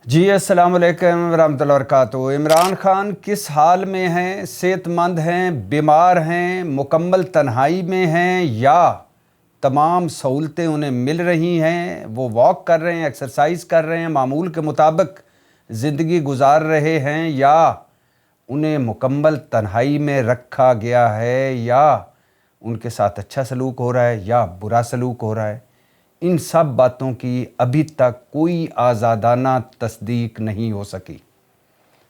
جی السلام علیکم ورحمۃ اللہ وبرکاتہ۔ عمران خان کس حال میں ہیں؟ صحت مند ہیں، بیمار ہیں، مکمل تنہائی میں ہیں، یا تمام سہولتیں انہیں مل رہی ہیں؟ وہ واک کر رہے ہیں، ایکسرسائز کر رہے ہیں، معمول کے مطابق زندگی گزار رہے ہیں، یا انہیں مکمل تنہائی میں رکھا گیا ہے، یا ان کے ساتھ اچھا سلوک ہو رہا ہے یا برا سلوک ہو رہا ہے؟ ان سب باتوں کی ابھی تک کوئی آزادانہ تصدیق نہیں ہو سکی۔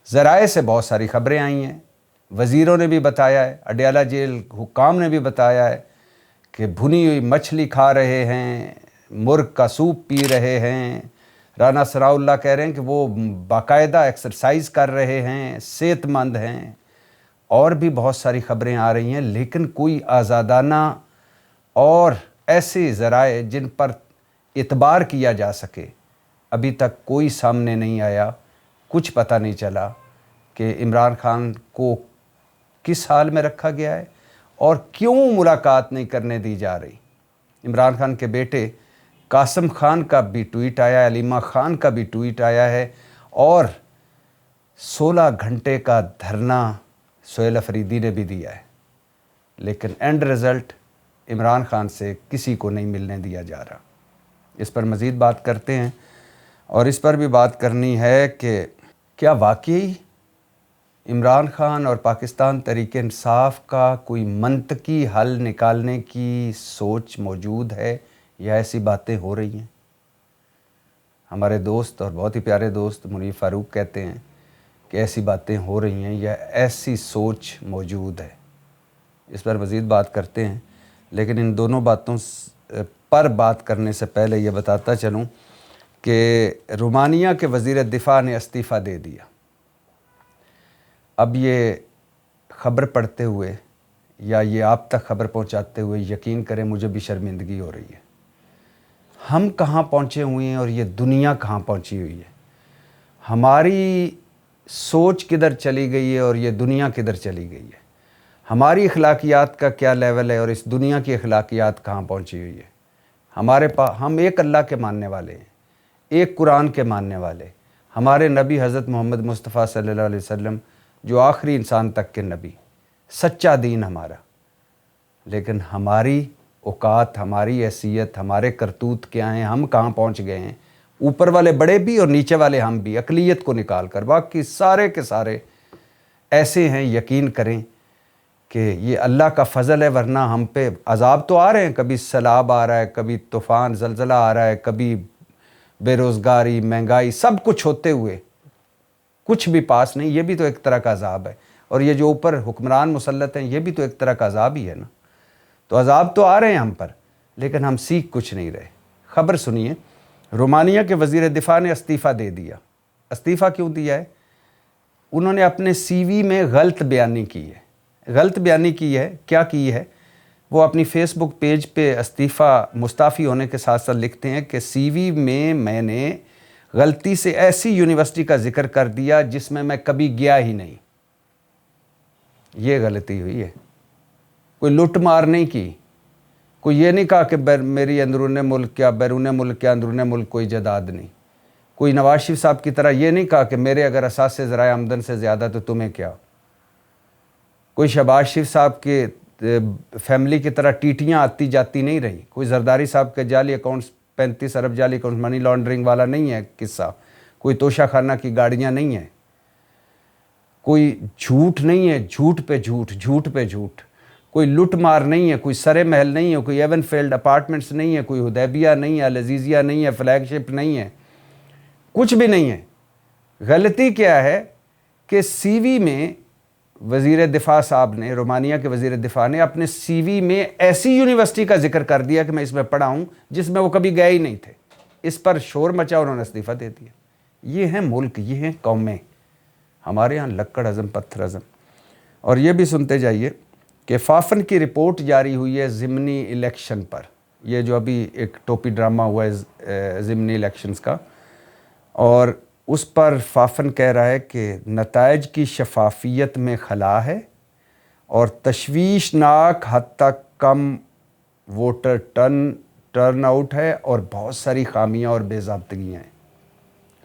ذرائع سے بہت ساری خبریں آئی ہیں، وزیروں نے بھی بتایا ہے، اڈیالہ جیل حکام نے بھی بتایا ہے کہ بھنی ہوئی مچھلی کھا رہے ہیں، مرغ کا سوپ پی رہے ہیں۔ رانا ثناء اللہ کہہ رہے ہیں کہ وہ باقاعدہ ایکسرسائز کر رہے ہیں، صحت مند ہیں، اور بھی بہت ساری خبریں آ رہی ہیں، لیکن کوئی آزادانہ اور ایسے ذرائع جن پر اعتبار کیا جا سکے ابھی تک کوئی سامنے نہیں آیا۔ کچھ پتہ نہیں چلا کہ عمران خان کو کس حال میں رکھا گیا ہے اور کیوں ملاقات نہیں کرنے دی جا رہی۔ عمران خان کے بیٹے قاسم خان کا بھی ٹویٹ آیا ہے، علیمہ خان کا بھی ٹویٹ آیا ہے، اور 16 گھنٹے کا دھرنا سہیل افریدی نے بھی دیا ہے، لیکن اینڈ رزلٹ عمران خان سے کسی کو نہیں ملنے دیا جا رہا۔ اس پر مزید بات کرتے ہیں، اور اس پر بھی بات کرنی ہے کہ کیا واقعی عمران خان اور پاکستان تحریک انصاف کا کوئی منطقی حل نکالنے کی سوچ موجود ہے، یا ایسی باتیں ہو رہی ہیں؟ ہمارے دوست اور بہت ہی پیارے دوست منیف فاروق کہتے ہیں کہ ایسی باتیں ہو رہی ہیں یا ایسی سوچ موجود ہے۔ اس پر مزید بات کرتے ہیں، لیکن ان دونوں باتوں پر بات کرنے سے پہلے یہ بتاتا چلوں کہ رومانیہ کے وزیر دفاع نے استعفیٰ دے دیا۔ اب یہ خبر پڑھتے ہوئے یا یہ آپ تک خبر پہنچاتے ہوئے یقین کریں مجھے بھی شرمندگی ہو رہی ہے۔ ہم کہاں پہنچے ہوئے ہیں اور یہ دنیا کہاں پہنچی ہوئی ہے؟ ہماری سوچ کدھر چلی گئی ہے اور یہ دنیا کدھر چلی گئی ہے؟ ہماری اخلاقیات کا کیا لیول ہے اور اس دنیا کی اخلاقیات کہاں پہنچی ہوئی ہے؟ ہم ایک اللہ کے ماننے والے ہیں، ایک قرآن کے ماننے والے، ہمارے نبی حضرت محمد مصطفیٰ صلی اللہ علیہ وسلم جو آخری انسان تک کے نبی، سچا دین ہمارا، لیکن ہماری اوقات، ہماری حیثیت، ہمارے کرتوت کیا ہیں؟ ہم کہاں پہنچ گئے ہیں؟ اوپر والے بڑے بھی اور نیچے والے ہم بھی، اقلیت کو نکال کر باقی سارے کے سارے ایسے ہیں، یقین کریں کہ یہ اللہ کا فضل ہے، ورنہ ہم پہ عذاب تو آ رہے ہیں، کبھی سیلاب آ رہا ہے، کبھی طوفان زلزلہ آ رہا ہے، کبھی بے روزگاری، مہنگائی، سب کچھ ہوتے ہوئے کچھ بھی پاس نہیں۔ یہ بھی تو ایک طرح کا عذاب ہے، اور یہ جو اوپر حکمران مسلط ہیں یہ بھی تو ایک طرح کا عذاب ہی ہے نا۔ تو عذاب تو آ رہے ہیں ہم پر، لیکن ہم سیکھ کچھ نہیں رہے۔ خبر سنیے، رومانیہ کے وزیر دفاع نے استعفیٰ دے دیا۔ استعفیٰ کیوں دیا ہے؟ انہوں نے اپنے سی وی میں غلط بیانی کی ہے۔ غلط بیانی کی ہے، کیا کی ہے؟ وہ اپنی فیس بک پیج پہ مستعفی ہونے کے ساتھ ساتھ لکھتے ہیں کہ سی وی میں نے غلطی سے ایسی یونیورسٹی کا ذکر کر دیا جس میں میں کبھی گیا ہی نہیں۔ یہ غلطی ہوئی ہے، کوئی لٹ مار نہیں کی، کوئی یہ نہیں کہا کہ میری اندرون ملک یا بیرون ملک یا اندرون ملک کوئی جداد نہیں، کوئی نواز شریف صاحب کی طرح یہ نہیں کہا کہ میرے اگر اساس ذرائع آمدن سے زیادہ تو تمہیں کیا، کوئی شہباز شریف صاحب کے فیملی کی طرح ٹیٹیاں آتی جاتی نہیں رہی، کوئی زرداری صاحب کے جعلی اکاؤنٹس 35 ارب جعلی اکاؤنٹ منی لانڈرنگ والا نہیں ہے قصہ، کوئی توشہ خانہ کی گاڑیاں نہیں ہیں، کوئی جھوٹ نہیں ہے، جھوٹ پہ جھوٹ، جھوٹ پہ جھوٹ، کوئی لٹ مار نہیں ہے، کوئی سرے محل نہیں ہے، کوئی ایون فیلڈ اپارٹمنٹس نہیں ہے، کوئی حدیبیہ نہیں ہے، العزیزیہ نہیں ہے، فلیگ شپ نہیں ہے، کچھ بھی نہیں ہے۔ غلطی کیا ہے کہ سی وی میں وزیر دفاع صاحب نے، رومانیہ کے وزیر دفاع نے اپنے سی وی میں ایسی یونیورسٹی کا ذکر کر دیا کہ میں اس میں پڑھا ہوں جس میں وہ کبھی گئے ہی نہیں تھے۔ اس پر شور مچا، انہوں نے استعفیٰ دے دیا۔ یہ ہیں ملک، یہ ہیں قومیں، ہمارے ہاں لکڑ ہضم پتھر ہضم۔ اور یہ بھی سنتے جائیے کہ فافن کی رپورٹ جاری ہوئی ہے ضمنی الیکشن پر، یہ جو ابھی ایک ٹوپی ڈرامہ ہوا ہے ضمنی الیکشنز کا، اور اس پر فافن کہہ رہا ہے کہ نتائج کی شفافیت میں خلا ہے اور تشویشناک حد تک کم ووٹر ٹرن آؤٹ ہے اور بہت ساری خامیاں اور بے ضابطگیاں ہیں۔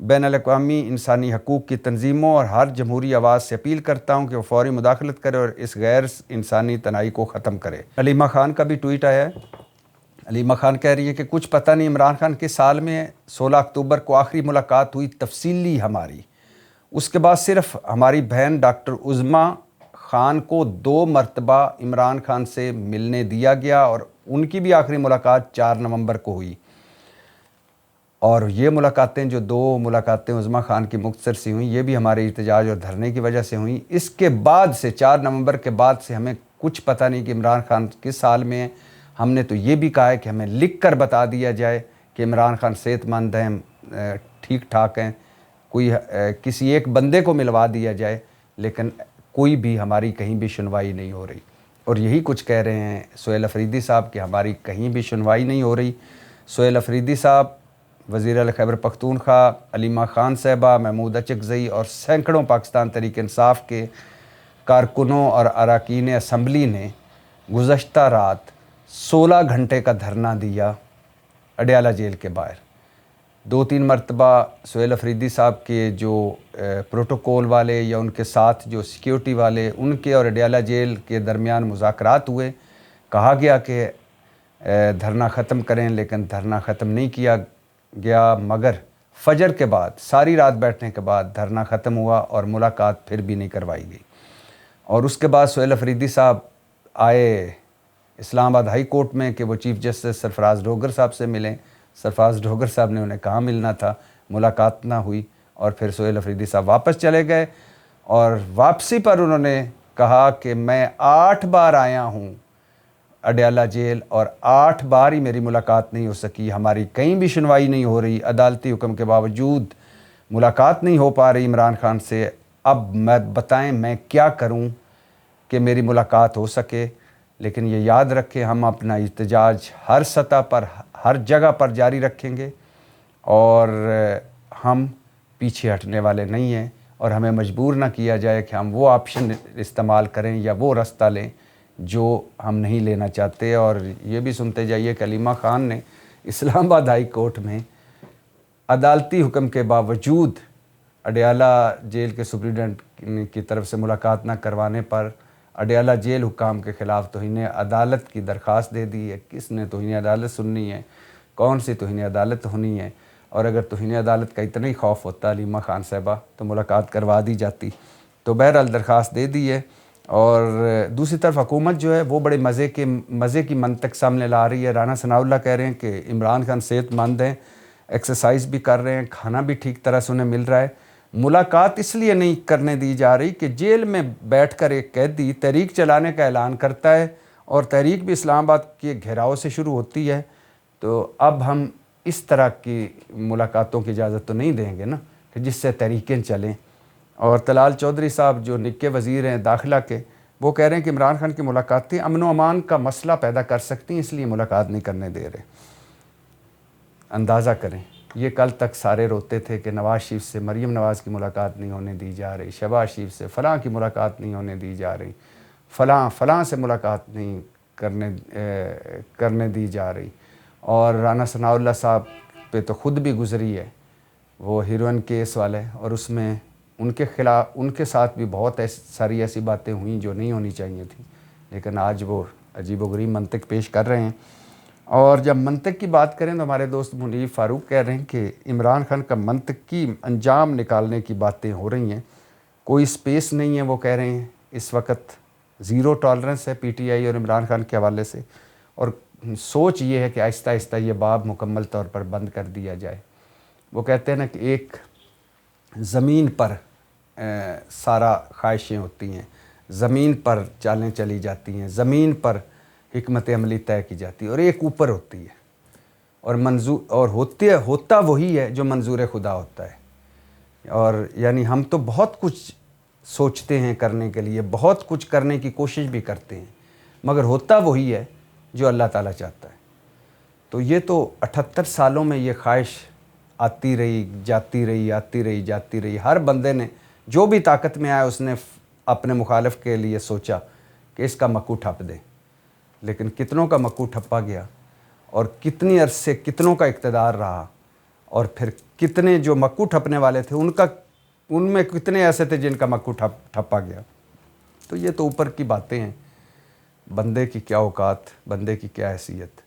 بین الاقوامی انسانی حقوق کی تنظیموں اور ہر جمہوری آواز سے اپیل کرتا ہوں کہ وہ فوری مداخلت کرے اور اس غیر انسانی تنائی کو ختم کرے۔ علیمہ خان کا بھی ٹویٹ آیا ہے۔ علیمہ خان کہہ رہی ہے کہ کچھ پتہ نہیں عمران خان کے سال میں 16 اکتوبر کو آخری ملاقات ہوئی تفصیلی ہماری، اس کے بعد صرف ہماری بہن ڈاکٹر عظمیٰ خان کو 2 مرتبہ عمران خان سے ملنے دیا گیا اور ان کی بھی آخری ملاقات 4 نومبر کو ہوئی، اور یہ ملاقاتیں جو 2 ملاقاتیں عظمیٰ خان کی مختصر سی ہوئیں یہ بھی ہمارے احتجاج اور دھرنے کی وجہ سے ہوئیں۔ اس کے بعد سے 4 نومبر کے بعد سے ہمیں کچھ پتہ نہیں کہ عمران خان کس حال میں ہے۔ ہم نے تو یہ بھی کہا ہے کہ ہمیں لکھ کر بتا دیا جائے کہ عمران خان صحت مند ہیں، ٹھیک ٹھاک ہیں، کوئی کسی ایک بندے کو ملوا دیا جائے، لیکن کوئی بھی ہماری کہیں بھی سنوائی نہیں ہو رہی۔ اور یہی کچھ کہہ رہے ہیں سہیل افریدی صاحب کہ ہماری کہیں بھی سنوائی نہیں ہو رہی۔ سہیل افریدی صاحب، وزیر اعلیٰ خیبر پختونخوا، علیمہ خان صاحبہ، محمود اچکزئی اور سینکڑوں پاکستان تحریک انصاف کے کارکنوں اور اراکین اسمبلی نے گزشتہ رات 16 گھنٹے کا دھرنا دیا اڈیالہ جیل کے باہر۔ 2-3 مرتبہ سہیل افریدی صاحب کے جو پروٹوکول والے یا ان کے ساتھ جو سیکیورٹی والے ان کے اور اڈیالہ جیل کے درمیان مذاکرات ہوئے، کہا گیا کہ دھرنا ختم کریں، لیکن دھرنا ختم نہیں کیا گیا، مگر فجر کے بعد ساری رات بیٹھنے کے بعد دھرنا ختم ہوا اور ملاقات پھر بھی نہیں کروائی گئی۔ اور اس کے بعد سہیل افریدی صاحب آئے اسلام آباد ہائی کورٹ میں کہ وہ چیف جسٹس سرفراز ڈوگر صاحب سے ملیں۔ سرفراز ڈوگر صاحب نے انہیں کہاں ملنا تھا، ملاقات نہ ہوئی، اور پھر سہیل افریدی صاحب واپس چلے گئے، اور واپسی پر انہوں نے کہا کہ میں 8 بار آیا ہوں اڈیالہ جیل اور 8 بار ہی میری ملاقات نہیں ہو سکی، ہماری کہیں بھی سنوائی نہیں ہو رہی، عدالتی حکم کے باوجود ملاقات نہیں ہو پا رہی عمران خان سے، اب میں بتائیں میں کیا کروں کہ میری ملاقات ہو سکے۔ لیکن یہ یاد رکھیں ہم اپنا احتجاج ہر سطح پر ہر جگہ پر جاری رکھیں گے، اور ہم پیچھے ہٹنے والے نہیں ہیں، اور ہمیں مجبور نہ کیا جائے کہ ہم وہ آپشن استعمال کریں یا وہ راستہ لیں جو ہم نہیں لینا چاہتے۔ اور یہ بھی سنتے جائیے کہ علیمہ خان نے اسلام آباد ہائی کورٹ میں عدالتی حکم کے باوجود اڈیالہ جیل کے سپرنٹینڈنٹ کی طرف سے ملاقات نہ کروانے پر اڈیالہ جیل حکام کے خلاف توہین عدالت کی درخواست دے دی ہے۔ کس نے توہین عدالت سننی ہے؟ کون سی توہین عدالت ہونی ہے؟ اور اگر توہین عدالت کا اتنا ہی خوف ہوتا علیمہ خان صاحبہ تو ملاقات کروا دی جاتی۔ تو بہرحال درخواست دے دی ہے، اور دوسری طرف حکومت جو ہے وہ بڑے مزے کی منطق سامنے لا رہی ہے۔ رانا ثناء اللہ کہہ رہے ہیں کہ عمران خان صحت مند ہیں، ایکسرسائز بھی کر رہے ہیں، کھانا بھی ٹھیک طرح سے انہیں مل رہا ہے۔ ملاقات اس لیے نہیں کرنے دی جا رہی کہ جیل میں بیٹھ کر ایک قیدی تحریک چلانے کا اعلان کرتا ہے، اور تحریک بھی اسلام آباد کے گھیراؤ سے شروع ہوتی ہے، تو اب ہم اس طرح کی ملاقاتوں کی اجازت تو نہیں دیں گے نا کہ جس سے تحریکیں چلیں۔ اور طلال چودھری صاحب جو نکے وزیر ہیں داخلہ کے، وہ کہہ رہے ہیں کہ عمران خان کی ملاقاتیں امن و امان کا مسئلہ پیدا کر سکتی ہیں، اس لیے ملاقات نہیں کرنے دے رہے۔ اندازہ کریں، یہ کل تک سارے روتے تھے کہ نواز شریف سے مریم نواز کی ملاقات نہیں ہونے دی جا رہی، شہباز شریف سے فلاں کی ملاقات نہیں ہونے دی جا رہی، فلاں سے ملاقات نہیں کرنے دی جا رہی۔ اور رانا ثناء اللہ صاحب پہ تو خود بھی گزری ہے وہ ہیروئن کیس والے، اور اس میں ان کے ساتھ بھی بہت ساری ایسی باتیں ہوئیں جو نہیں ہونی چاہیے تھیں، لیکن آج وہ عجیب و غریب منطق پیش کر رہے ہیں۔ اور جب منطق کی بات کریں تو ہمارے دوست منیب فاروق کہہ رہے ہیں کہ عمران خان کا منطقی انجام نکالنے کی باتیں ہو رہی ہیں، کوئی سپیس نہیں ہے، وہ کہہ رہے ہیں اس وقت 0 ٹالرنس ہے پی ٹی آئی اور عمران خان کے حوالے سے، اور سوچ یہ ہے کہ آہستہ آہستہ یہ باب مکمل طور پر بند کر دیا جائے۔ وہ کہتے ہیں نا کہ ایک زمین پر سارا خواہشیں ہوتی ہیں، زمین پر چالیں چلی جاتی ہیں، زمین پر حکمت عملی طے کی جاتی ہے، اور ایک اوپر ہوتی ہے، اور ہوتا وہی ہے جو منظور خدا ہوتا ہے۔ اور یعنی ہم تو بہت کچھ سوچتے ہیں کرنے کے لیے، بہت کچھ کرنے کی کوشش بھی کرتے ہیں، مگر ہوتا وہی ہے جو اللہ تعالیٰ چاہتا ہے۔ تو یہ تو 78 سالوں میں یہ خواہش آتی رہی جاتی رہی، ہر بندے نے جو بھی طاقت میں آیا اس نے اپنے مخالف کے لیے سوچا کہ اس کا مکو ٹھپ دیں، لیکن کتنوں کا مکو ٹھپا گیا، اور کتنی عرصے کتنوں کا اقتدار رہا، اور پھر کتنے جو مکو ٹھپنے والے تھے ان میں کتنے ایسے تھے جن کا مکو ٹھپا گیا. تو یہ تو اوپر کی باتیں ہیں. بندے کی کیا اوقات, بندے کی کیا حیثیت.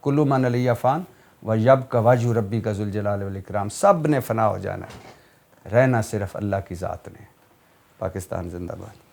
کل من علیہ فان ویبقی وجہ ربک ذو الجلال والاکرام. سب نے فنا ہو جانا ہے, رہنا صرف اللہ کی ذات نے. پاکستان زندہ باد.